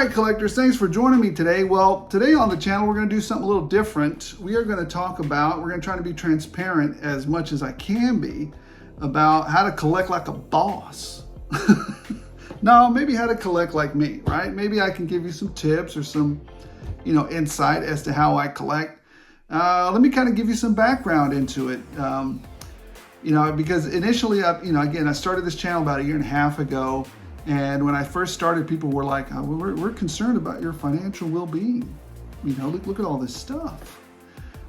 right, collectors, thanks for joining me today. Well, today on the channel, we're going to do something a little different. We're going to try to be transparent as much as I can be about how to collect like a boss. No, maybe how to collect like me, right? Maybe I can give you some tips or some, insight as to how I collect. Let me kind of give you some background into it. Because initially, I started this channel about 1.5 years ago. And when I first started, people were like, oh, well, we're concerned about your financial well-being. Look at all this stuff.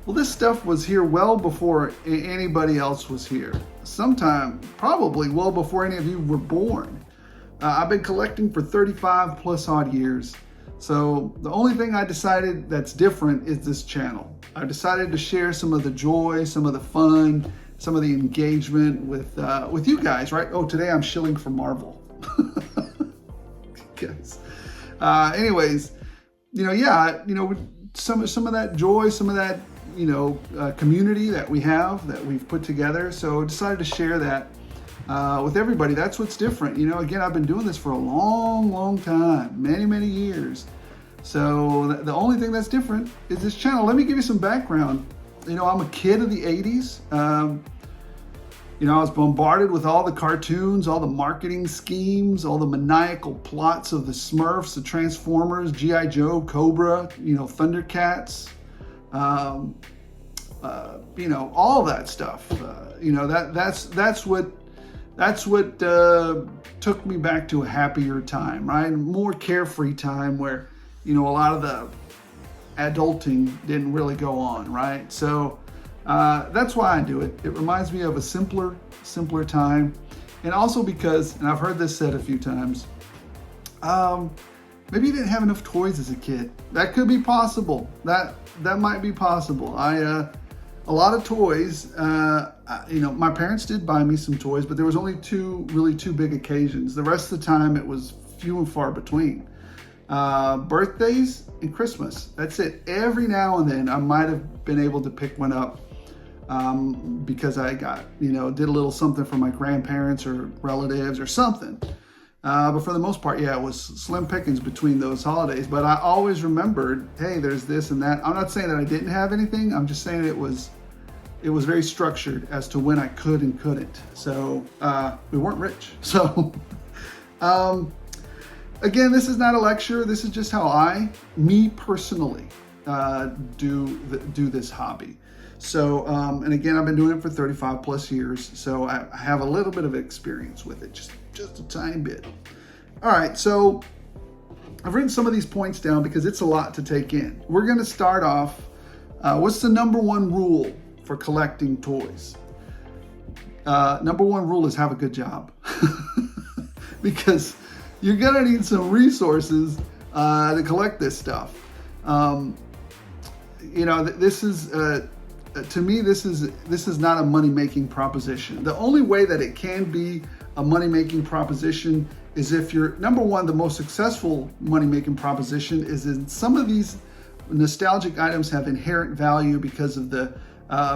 Well, this stuff was here well before anybody else was here. Sometime, probably well before any of you were born. I've been collecting for 35 plus odd years. So the only thing I decided that's different is this channel. I decided to share some of the joy, some of the fun, some of the engagement with you guys, right? Oh, today I'm shilling for Marvel. Guys. Anyways, some of that joy, some of that, community that we've put together. So I decided to share that with everybody. That's what's different. Again, I've been doing this for a long time, many years. So the only thing that's different is this channel. Let me give you some background. I'm a kid of the 80s. I was bombarded with all the cartoons, all the marketing schemes, all the maniacal plots of the Smurfs, the Transformers, G.I. Joe, Cobra, Thundercats, all that stuff. That's what took me back to a happier time, right? More carefree time where, a lot of the adulting didn't really go on, right? So that's why I do it. It reminds me of a simpler time. And also because, and I've heard this said a few times, maybe you didn't have enough toys as a kid. That could be possible. That might be possible. A lot of toys, my parents did buy me some toys, but there was only two big occasions. The rest of the time it was few and far between. Birthdays and Christmas. That's it. Every now and then I might have been able to pick one up because I got, did a little something for my grandparents or relatives or something. But for the most part, it was slim pickings between those holidays. But I always remembered, hey, there's this and that. I'm not saying that I didn't have anything. I'm just saying it was very structured as to when I could and couldn't. So we weren't rich. So again, this is not a lecture. This is just how me personally, do this hobby. So, and again, I've been doing it for 35 plus years. So I have a little bit of experience with it, just a tiny bit. All right, so I've written some of these points down because it's a lot to take in. We're going to start off. What's the number one rule for collecting toys? Number one rule is have a good job. Because you're going to need some resources to collect this stuff. This is, to me, this is not a money-making proposition. The only way that it can be a money-making proposition is if you're, number one, the most successful money-making proposition is in some of these nostalgic items have inherent value because of the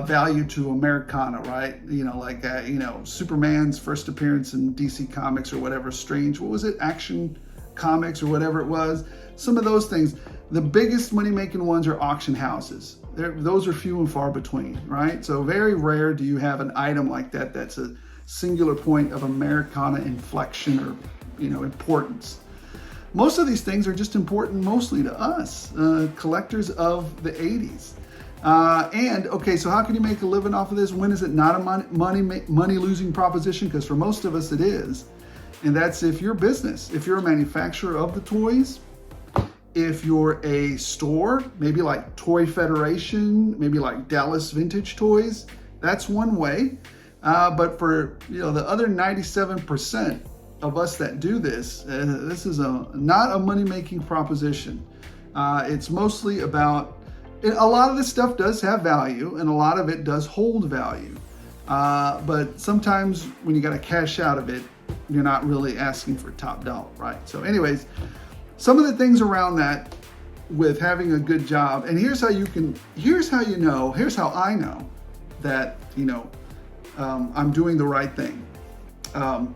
value to Americana, right? Superman's first appearance in DC Comics or whatever, Action Comics or whatever it was. Some of those things. The biggest money-making ones are auction houses. Those are few and far between, right? So very rare do you have an item like that that's a singular point of Americana inflection or, importance. Most of these things are just important mostly to us, collectors of the 80s. So how can you make a living off of this? When is it not a money-losing proposition? Because for most of us it is. And that's if you're business, if you're a manufacturer of the toys, if you're a store, maybe like Toy Federation, maybe like Dallas Vintage Toys, that's one way. But for the other 97% of us that do this, this is not a money-making proposition. It's mostly about, a lot of this stuff does have value and a lot of it does hold value. But sometimes when you got to cash out of it, you're not really asking for top dollar, right? So anyways, some of the things around that with having a good job, and here's how I know that, I'm doing the right thing.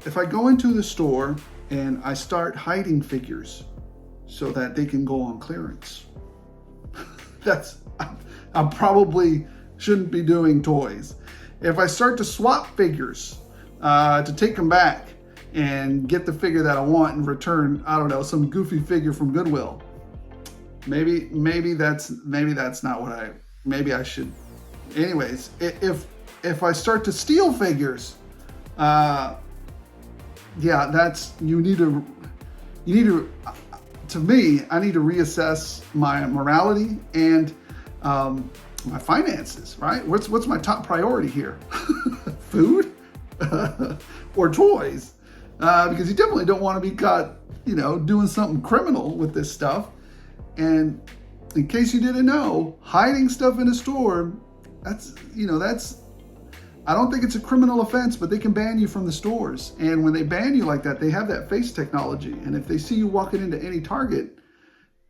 If I go into the store and I start hiding figures, so that they can go on clearance. I probably shouldn't be doing toys. If I start to swap figures to take them back and get the figure that I want and return, I don't know, some goofy figure from Goodwill, maybe that's not what maybe I should. Anyways, if I start to steal figures, yeah, that's you need to. To me, I need to reassess my morality and my finances. Right? What's my top priority here? Food or toys? Because you definitely don't want to be caught, doing something criminal with this stuff. And in case you didn't know, hiding stuff in a store, that's I don't think it's a criminal offense, but they can ban you from the stores. And when they ban you like that, they have that face technology. And if they see you walking into any Target,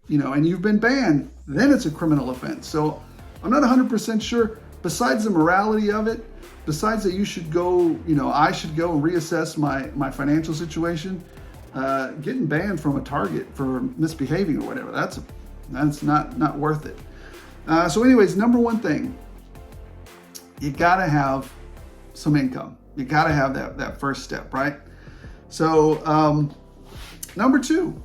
and you've been banned, then it's a criminal offense. So I'm not 100% sure, besides the morality of it, besides that you should go, I should go and reassess my financial situation, getting banned from a Target for misbehaving or whatever, that's not worth it. So anyways, number one thing, you gotta have some income. You gotta have that first step, right? So number two,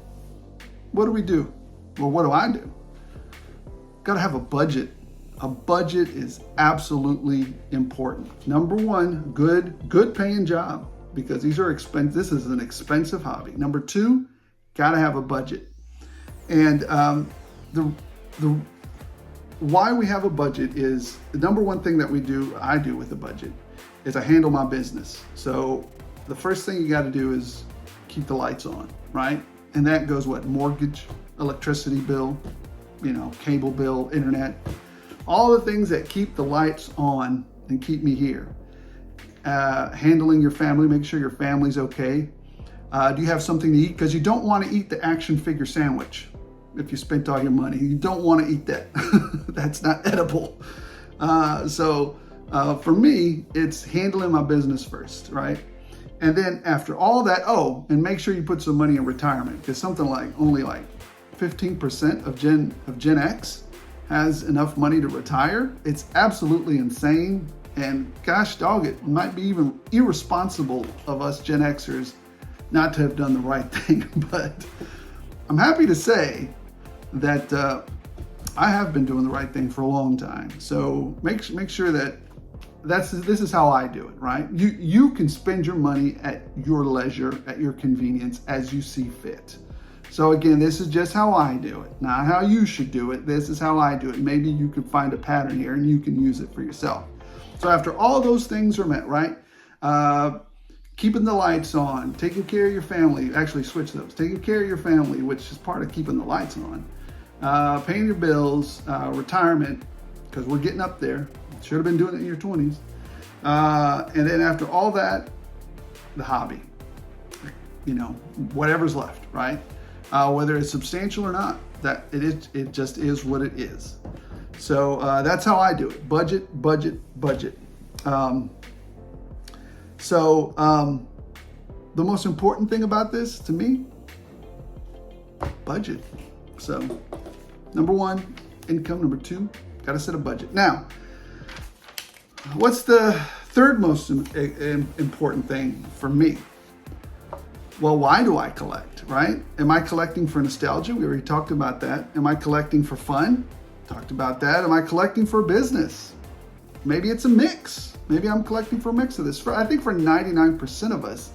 what do we do? Well, what do I do? Gotta have a budget. A budget is absolutely important. Number one, good paying job, because these are expensive. This is an expensive hobby. Number two, gotta have a budget. And the why we have a budget is the number one thing that I do with a budget is I handle my business. So the first thing you got to do is keep the lights on, right? And that goes mortgage, electricity bill, cable bill, internet, all the things that keep the lights on and keep me here. Handling your family, make sure your family's okay. Do you have something to eat? Because you don't want to eat the action figure sandwich. If you spent all your money, you don't want to eat that. That's not edible. So for me, it's handling my business first, right? And then after all that, and make sure you put some money in retirement, because something like only 15% of Gen X has enough money to retire. It's absolutely insane. And gosh dog it, might be even irresponsible of us Gen Xers not to have done the right thing. But I'm happy to say that I have been doing the right thing for a long time. So make sure that this is how I do it, right? You can spend your money at your leisure, at your convenience, as you see fit. So again, this is just how I do it, not how you should do it. This is how I do it. Maybe you can find a pattern here and you can use it for yourself. So after all those things are met, right? Keeping the lights on, taking care of your family, actually switch those, taking care of your family, which is part of keeping the lights on, paying your bills, retirement, because we're getting up there. Should have been doing it in your 20s. And then after all that, the hobby, whatever's left, right? Whether it's substantial or not, it just is what it is. So that's how I do it. Budget. The most important thing about this to me, budget. So number one, income. Number two, got to set a budget. Now, what's the third most important thing for me? Well, why do I collect, right? Am I collecting for nostalgia? We already talked about that. Am I collecting for fun? Talked about that. Am I collecting for business? Maybe it's a mix. Maybe I'm collecting for a mix of this. I think for 99% of us,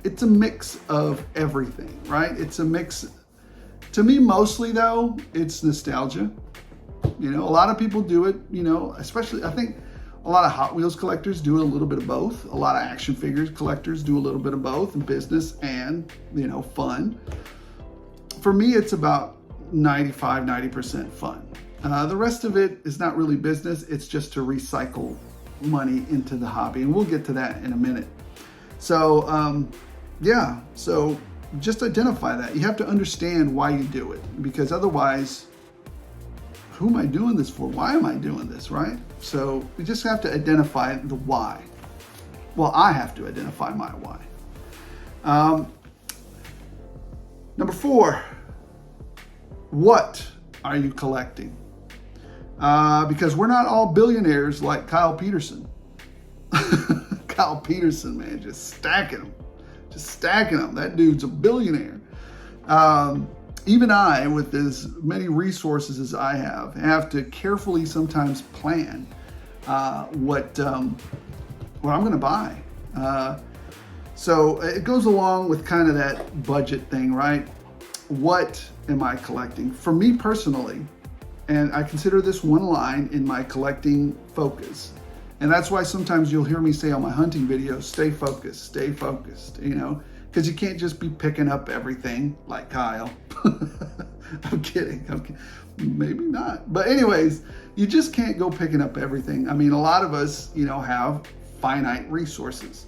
it's a mix of everything, right? It's a mix. To me, mostly though, it's nostalgia. A lot of people do it, especially I think a lot of Hot Wheels collectors do a little bit of both. A lot of action figures collectors do a little bit of both, and business and, fun. For me, it's about 90% fun. The rest of it is not really business. It's just to recycle money into the hobby. And we'll get to that in a minute. So, so just identify that. You have to understand why you do it, because otherwise, who am I doing this for? Why am I doing this, right? So we just have to identify the why. Well, I have to identify my why. Number 4, What are you collecting? Because we're not all billionaires like Kyle Peterson. Kyle Peterson, man, just stacking them. Just stacking them. That dude's a billionaire. Even I, with as many resources as I have to carefully sometimes plan what I'm going to buy. So it goes along with kind of that budget thing, right? What am I collecting? For me personally, and I consider this one line in my collecting focus. And that's why sometimes you'll hear me say on my hunting videos, stay focused, you know, because you can't just be picking up everything like Kyle. I'm kidding. Maybe not. But anyways, you just can't go picking up everything. I mean, a lot of us, you know, have finite resources.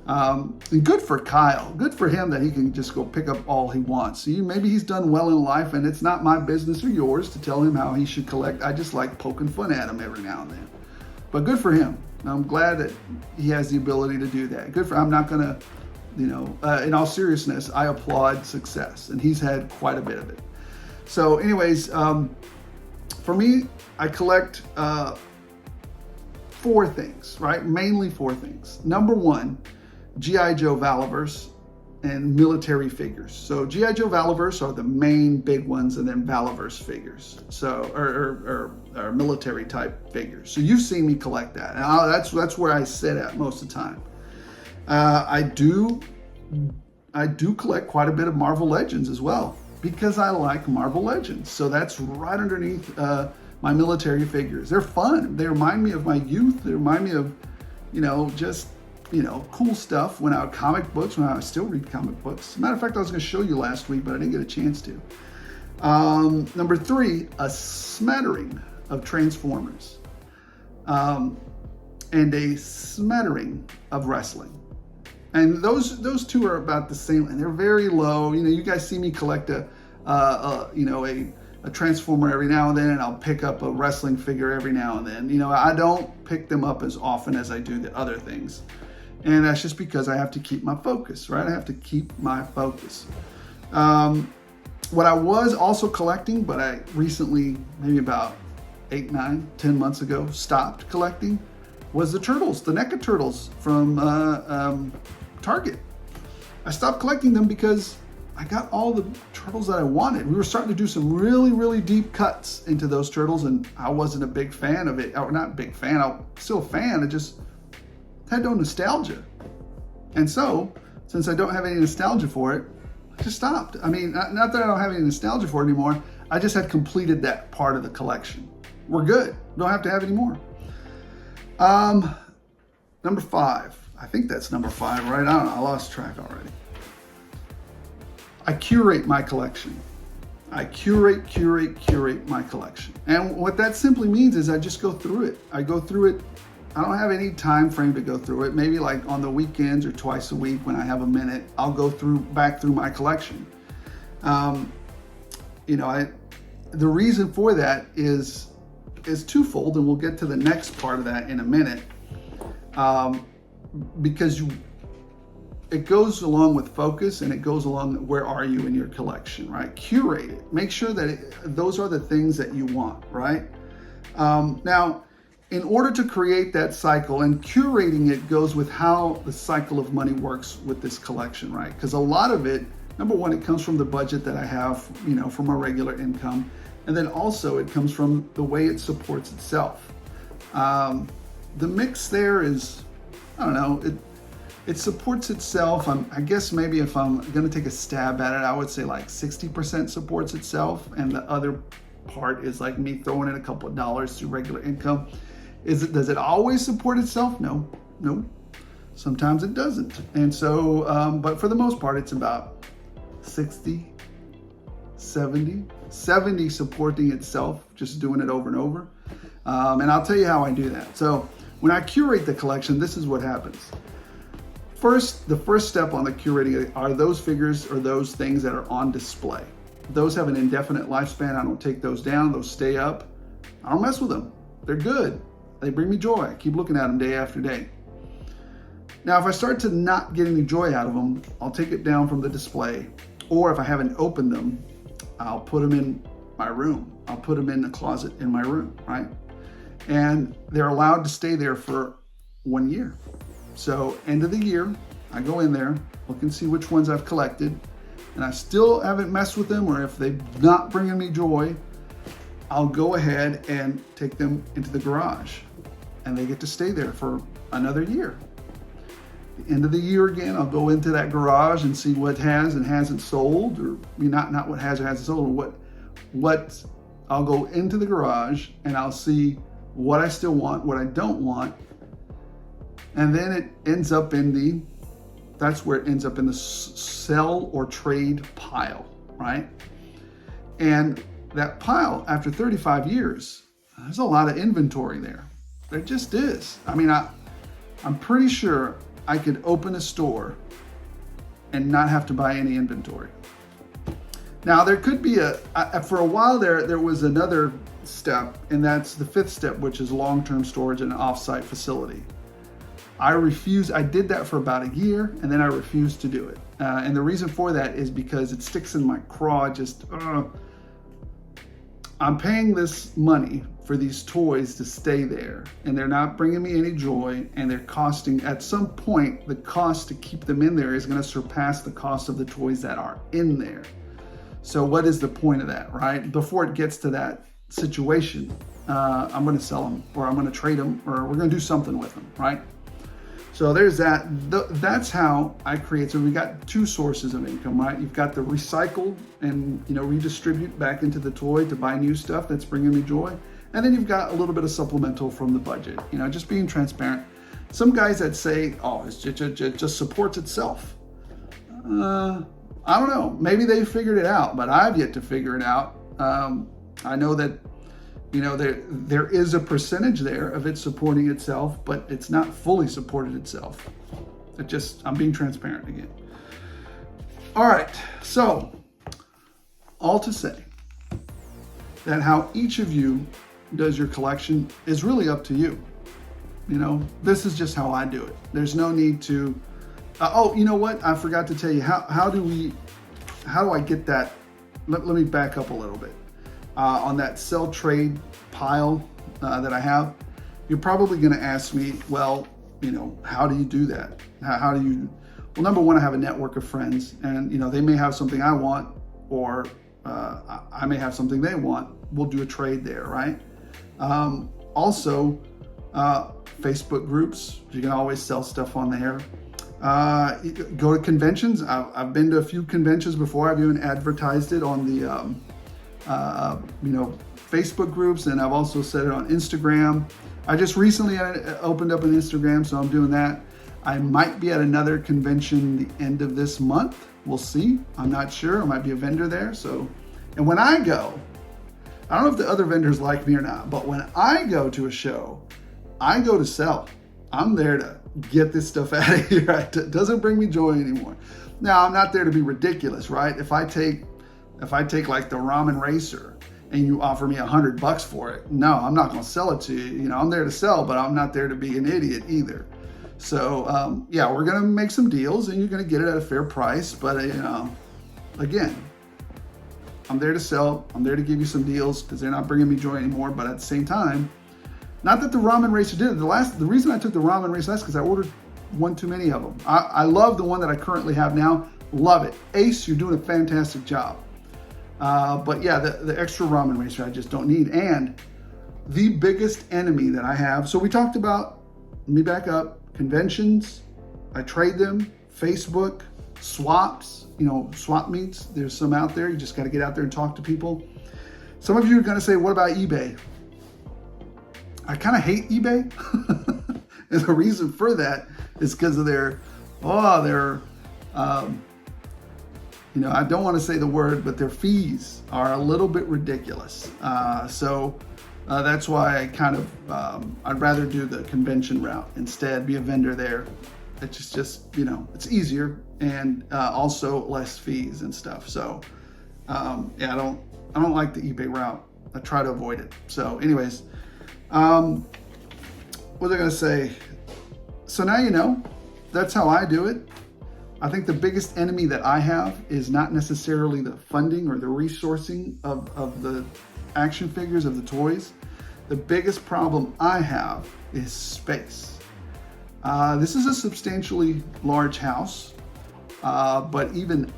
And good for Kyle. Good for him that he can just go pick up all he wants. So maybe he's done well in life, and it's not my business or yours to tell him how he should collect. I just like poking fun at him every now and then. But good for him. I'm glad that he has the ability to do that. Good for. I'm not gonna, you know, in all seriousness, I applaud success, and he's had quite a bit of it. So, anyways, for me, I collect 4 things, right? Mainly 4 things. Number 1. G.I. Joe Valaverse and military figures. So G.I. Joe Valaverse are the main big ones, and then Valaverse figures. So or military type figures. So you've seen me collect that. And that's where I sit at most of the time. I do collect quite a bit of Marvel Legends as well, because I like Marvel Legends. So that's right underneath my military figures. They're fun. They remind me of my youth. They remind me of, you know, just, you know, cool stuff when I still read comic books. As a matter of fact, I was going to show you last week, but I didn't get a chance to. Number 3, a smattering of Transformers, and a smattering of wrestling. And those 2 are about the same, and they're very low. You know, you guys see me collect a Transformer every now and then, and I'll pick up a wrestling figure every now and then. You know, I don't pick them up as often as I do the other things. And that's just because I have to keep my focus, right? I have to keep my focus. What I was also collecting, but I recently, maybe about 8, 9, 10 months ago, stopped collecting, was the turtles, the NECA turtles from Target. I stopped collecting them because I got all the turtles that I wanted. We were starting to do some really, really deep cuts into those turtles, and I wasn't a big fan of it. Or not big fan, I'm still a fan. I just had no nostalgia. And so, since I don't have any nostalgia for it, I just stopped. I mean, not that I don't have any nostalgia for it anymore. I just had completed that part of the collection. We're good. Don't have to have any more. Number 5. I think that's number 5, right? I don't know. I lost track already. I curate my collection. I curate my collection. And what that simply means is I just go through it. I go through it. I don't have any time frame to go through it. Maybe like on the weekends or twice a week when I have a minute, I'll go back through my collection. You know, the reason for that is twofold, and we'll get to the next part of that in a minute. Because it goes along with focus, and it goes along where are you in your collection, right? Curate it. Make sure that those are the things that you want, right? Now, in order to create that cycle, and curating it goes with how the cycle of money works with this collection, right? Because a lot of it, number 1, it comes from the budget that I have, you know, from a regular income. And then also it comes from the way it supports itself. The mix there is, I don't know, it supports itself. I guess maybe if I'm going to take a stab at it, I would say like 60% supports itself, and the other part is like me throwing in a couple of dollars through regular income. Does it always support itself? No. Sometimes it doesn't. And so, but for the most part, it's about 60, 70 supporting itself, just doing it over and over. And I'll tell you how I do that. So when I curate the collection, this is what happens. The first step on the curating are those figures or those things that are on display. Those have an indefinite lifespan. I don't take those down. Those stay up. I don't mess with them. They're good. They bring me joy. I keep looking at them day after day. Now, if I start to not get any joy out of them, I'll take it down from the display. Or if I haven't opened them, I'll put them in my room. I'll put them in the closet in my room, right? And they're allowed to stay there for 1 year. So end of the year, I go in there, look and see which ones I've collected, and I still haven't messed with them, or if they're not bringing me joy, I'll go ahead and take them into the garage, and they get to stay there for another year. The end of the year again, I'll go into that garage and see what has and hasn't sold, or not what has or hasn't sold, or what I'll go into the garage and I'll see what I still want, what I don't want, and then it ends up in that's where it ends up in the sell or trade pile, right? And that pile, after 35 years, there's a lot of inventory there. There just is. I mean, I'm pretty sure I could open a store and not have to buy any inventory. Now, there could be for a while there was another step, and that's the 5th step, which is long-term storage in an off-site facility. I did that for about a year, and then I refused to do it. And the reason for that is because it sticks in my craw. I'm paying this money for these toys to stay there, and they're not bringing me any joy, and they're costing, at some point, the cost to keep them in there is going to surpass the cost of the toys that are in there. So what is the point of that, right? Before it gets to that situation, I'm going to sell them, or I'm going to trade them, or we're going to do something with them, right? So there's that. That's how I create. So we got 2 sources of income, right? You've got the recycle and redistribute back into the toy to buy new stuff that's bringing me joy, and then you've got a little bit of supplemental from the budget. Just being transparent. Some guys that say, "Oh, it just supports itself." I don't know. Maybe they figured it out, but I've yet to figure it out. I know that there is a percentage there of it supporting itself, but it's not fully supported itself. I'm being transparent again. All right, so all to say that how each of you does your collection is really up to you. This is just how I do it. There's no need to, you know what? I forgot to tell you, how do I get that? Let me back up a little bit. On that sell trade pile that I have, you're probably going to ask me, well, how do you do that? How do you? Well, number one, I have a network of friends, and they may have something I want, or I may have something they want. We'll do a trade there, right? Also, Facebook groups. You can always sell stuff on there. Go to conventions. I've been to a few conventions before. I've even advertised it on the Facebook groups, and I've also said it on Instagram. I just recently opened up an Instagram, so I'm doing that. I might be at another convention the end of this month. We'll see. I'm not sure. I might be a vendor there. And when I go, I don't know if the other vendors like me or not, but when I go to a show, I go to sell. I'm there to get this stuff out of here. It doesn't bring me joy anymore. Now, I'm not there to be ridiculous, right? If I take like the ramen racer and you offer me $100 for it, no, I'm not going to sell it to you. I'm there to sell, but I'm not there to be an idiot either. So we're going to make some deals, and you're going to get it at a fair price. But again, I'm there to sell. I'm there to give you some deals because they're not bringing me joy anymore. But at the same time, not that the ramen racer did it. The reason I took the ramen racer, that's because I ordered one too many of them. I love the one that I currently have now. Love it. Ace, you're doing a fantastic job. But yeah, the extra ramen racer I just don't need. And the biggest enemy that I have, so we talked about, let me back up, conventions, I trade them, Facebook, swaps, swap meets. There's some out there. You just got to get out there and talk to people. Some of you are going to say, what about eBay? I kind of hate eBay. And the reason for that is because of their I don't want to say the word, but their fees are a little bit ridiculous. So that's why I kind of, I'd rather do the convention route instead, be a vendor there. It's just it's easier, and also less fees and stuff. So I don't like the eBay route. I try to avoid it. So anyways, what was I going to say? So now that's how I do it. I think the biggest enemy that I have is not necessarily the funding or the resourcing of the action figures, of the toys. The biggest problem I have is space. This is a substantially large house, but even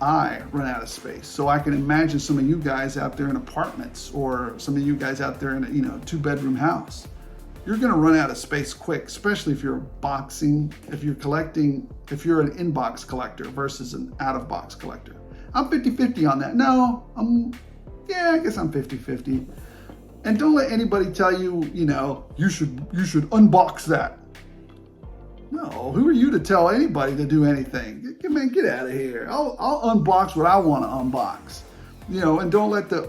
I run out of space. So I can imagine some of you guys out there in apartments, or some of you guys out there in a 2-bedroom house. You're gonna run out of space quick, especially if you're boxing, if you're an in-box collector versus an out-of-box collector. I'm 50-50 on that. No, I guess I'm 50-50. And don't let anybody tell you, you should unbox that. No, who are you to tell anybody to do anything? Man, get out of here. I'll unbox what I want to unbox. And don't let the,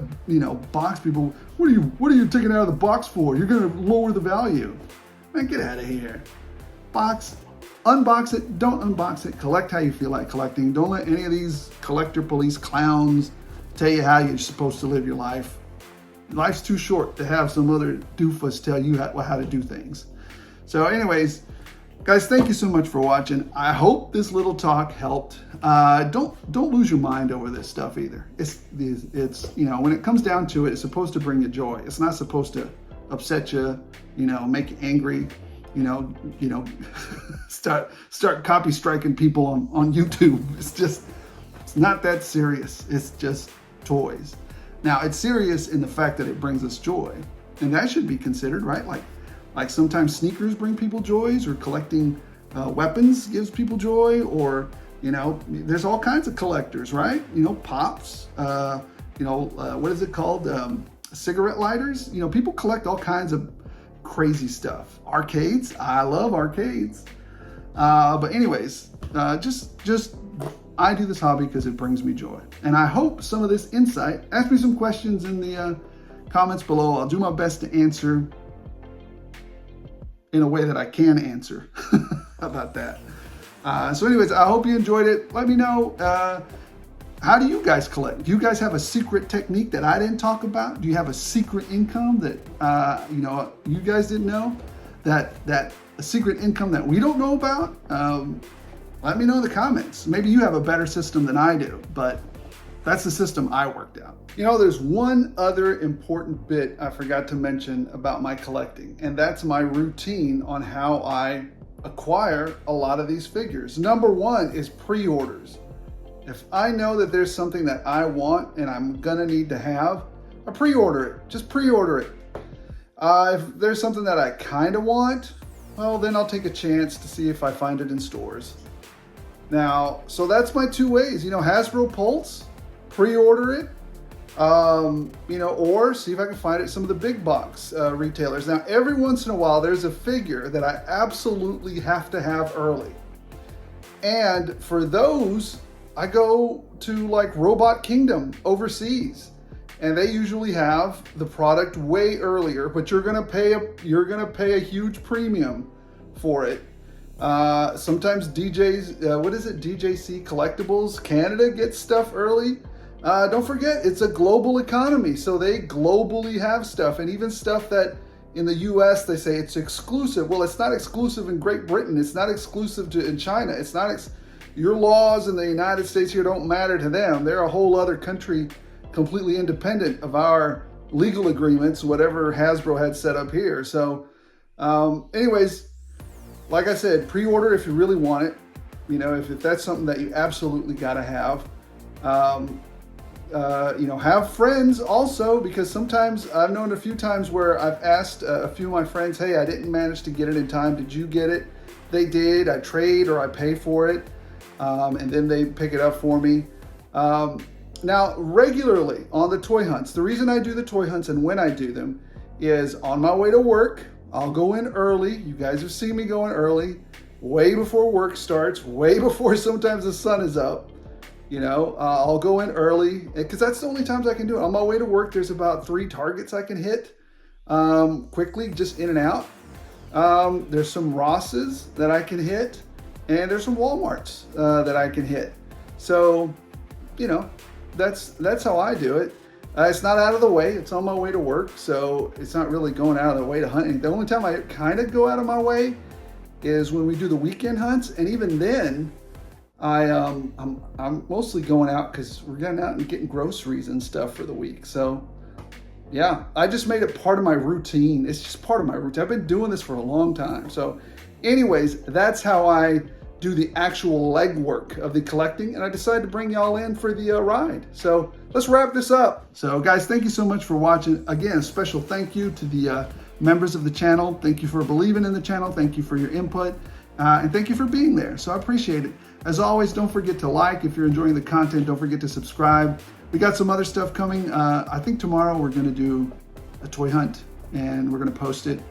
box people, what are you taking out of the box for? You're going to lower the value. Man, get out of here. Unbox it, don't unbox it. Collect how you feel like collecting. Don't let any of these collector police clowns tell you how you're supposed to live your life. Life's too short to have some other doofus tell you how to do things. So anyways, guys, thank you so much for watching. I hope this little talk helped. Don't lose your mind over this stuff either. It's when it comes down to it, it's supposed to bring you joy. It's not supposed to upset you, make you angry, start copy striking people on YouTube. It's not that serious. It's just toys. Now, it's serious in the fact that it brings us joy, and that should be considered, right? Like sometimes sneakers bring people joys, or collecting weapons gives people joy, or there's all kinds of collectors, right? Pops, what is it called? Cigarette lighters. People collect all kinds of crazy stuff. Arcades, I love arcades. But anyways, just I do this hobby because it brings me joy, and I hope some of this insight. Ask me some questions in the comments below. I'll do my best to answer in a way that I can answer. How about that? So anyways, I hope you enjoyed it. Let me know, how do you guys collect? Do you guys have a secret technique that I didn't talk about? Do you have a secret income that you guys didn't know? That a secret income that we don't know about? Let me know in the comments. Maybe you have a better system than I do, but that's the system I worked out. There's one other important bit I forgot to mention about my collecting, and that's my routine on how I acquire a lot of these figures. Number one is pre-orders. If I know that there's something that I want and I'm gonna need to have, I pre-order it. Just pre-order it. If there's something that I kind of want, well, then I'll take a chance to see if I find it in stores. Now, so that's my two ways. Hasbro Pulse, pre-order it, or see if I can find it at some of the big box retailers. Now, every once in a while, there's a figure that I absolutely have to have early. And for those, I go to like Robot Kingdom overseas, and they usually have the product way earlier, but you're gonna pay a huge premium for it. Sometimes DJC Collectibles Canada gets stuff early. Don't forget, it's a global economy, so they globally have stuff, and even stuff that in the US they say it's exclusive. Well, it's not exclusive in Great Britain. It's not exclusive in China. It's not your laws in the United States here don't matter to them. They're a whole other country completely independent of our legal agreements, whatever Hasbro had set up here. So anyways, like I said, pre-order if you really want it. If that's something that you absolutely gotta have. Have friends also, because sometimes I've known a few times where I've asked a few of my friends, hey, I didn't manage to get it in time. Did you get it? They did. I trade or I pay for it. And then they pick it up for me. Now, regularly on the toy hunts, the reason I do the toy hunts and when I do them is on my way to work. I'll go in early. You guys have seen me going early, way before work starts, way before sometimes the sun is up. I'll go in early because that's the only times I can do it. On my way to work, there's about 3 targets I can hit quickly, just in and out. There's some Rosses that I can hit, and there's some Walmarts that I can hit. So, that's how I do it. It's not out of the way. It's on my way to work, so it's not really going out of the way to hunt. The only time I kind of go out of my way is when we do the weekend hunts, and even then, I'm mostly going out because we're getting out and getting groceries and stuff for the week. So yeah, I just made it part of my routine. It's just part of my routine. I've been doing this for a long time. So anyways, that's how I do the actual legwork of the collecting, and I decided to bring y'all in for the ride. So let's wrap this up. So guys, thank you so much for watching. Again, a special thank you to the members of the channel. Thank you for believing in the channel. Thank you for your input. And thank you for being there. So I appreciate it. As always, don't forget to like if you're enjoying the content. Don't forget to subscribe. We got some other stuff coming. I think tomorrow we're going to do a toy hunt, and we're going to post it.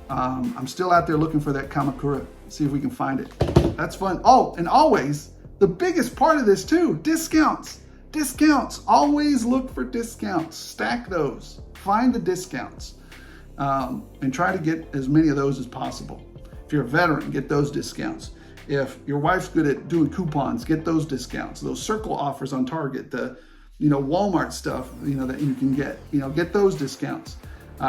I'm still out there looking for that Kamakura. See if we can find it. That's fun. Oh, and always, the biggest part of this too, discounts. Discounts. Always look for discounts. Stack those. Find the discounts. And try to get as many of those as possible. If you're a veteran, get those discounts. If your wife's good at doing coupons, get those discounts. Those circle offers on Target, the Walmart stuff, that you can get those discounts.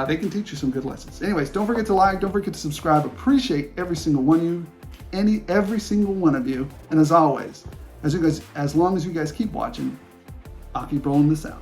They can teach you some good lessons. Anyways, don't forget to like, don't forget to subscribe. Appreciate every single one of you, every single one of you. And as always, as long as you guys keep watching, I'll keep rolling this out.